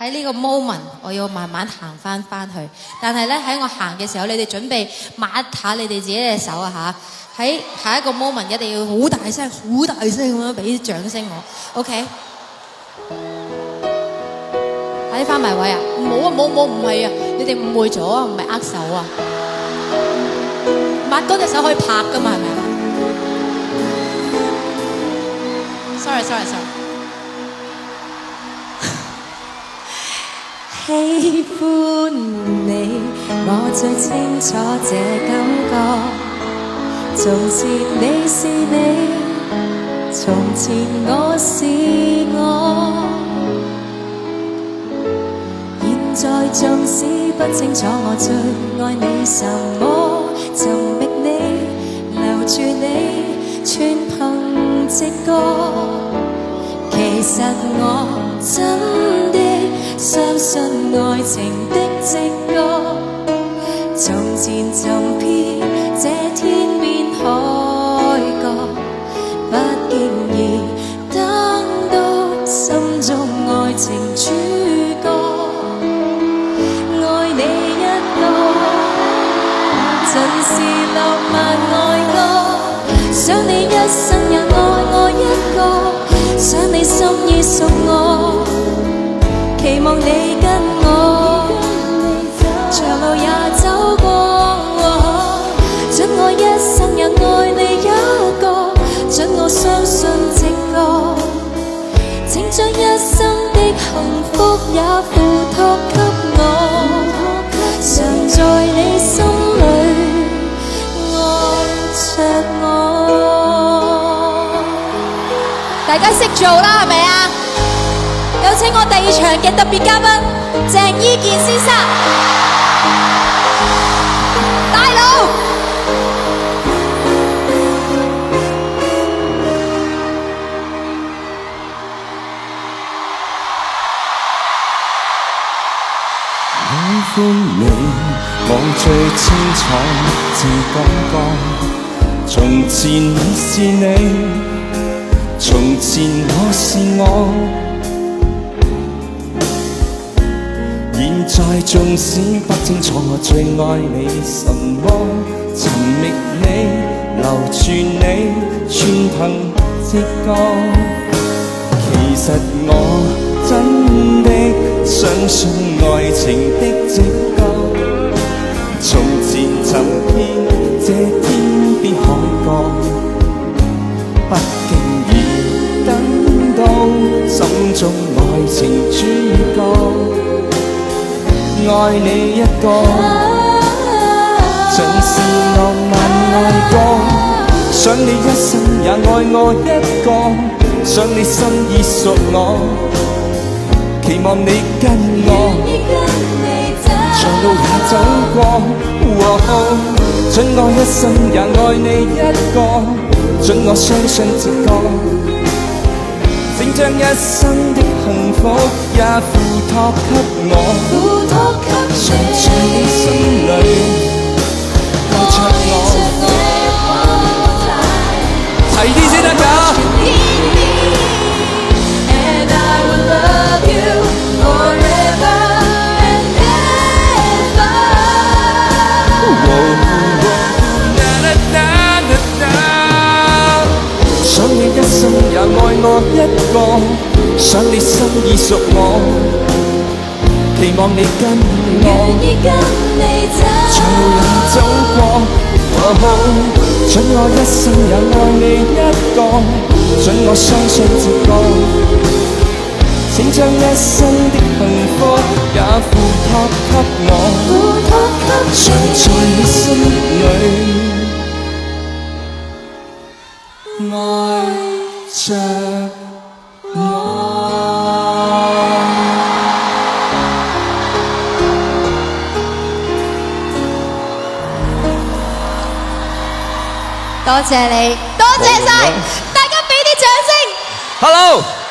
喺呢個 moment，我要慢慢行翻去。但係咧喺我行嘅時候，你哋準備抹下你哋自己嘅手啊嚇！喺下一個 moment 一定要好大聲咁樣俾掌聲我 ，OK？ 快啲翻埋位啊！冇啊冇唔係啊！你哋誤會咗啊，唔係握手啊！抹嗰隻手可以拍噶嘛，係咪啊？Sorry。喜歡你，我最清楚這感覺。從前你是你，從前我是我。現在縱使不清楚我最愛你什麼，尋覓你，留住你，全憑直覺。其實我真的相信愛情的直覺，從前尋遍這天邊海角，不經意等到心中愛情主角，愛你一個，盡是浪漫愛歌，想你一生也愛我一個，想你心意屬我，期望你跟我，長路也走過，准我一生也愛你一個，准我相信直覺，請將一生的幸福也付託給我，常在你心裏愛着我。大家識做啦，係咪啊？有請我第二場嘅特別嘉賓鄭伊健先生，大佬。喜歡你，我最清楚這感覺。從前你是你，從前我是我。現在縱使不清楚我最愛你什麼，尋覓你，留住你，全憑直覺。其實我真的相信愛情的直覺，從前尋遍這天邊海角，不經意等到心中愛情主角。愛你一個，像是浪漫愛歌，想你一生也愛我一個，想你心意屬我，期望你跟我，長路也走過，准我一生也愛你一個，准我相信直覺，請將一生的幸福也付託給我，常在你心裏愛着我，齊啲先得㗎。想你一生也愛我一個，想你心意屬我，期望你跟我，長路也走過，准我一生也愛你一個，准我相信直覺，請將一生的幸福也付託給我，常在你心裏愛着我。多謝你，多謝晒，大家俾啲掌聲。Hello。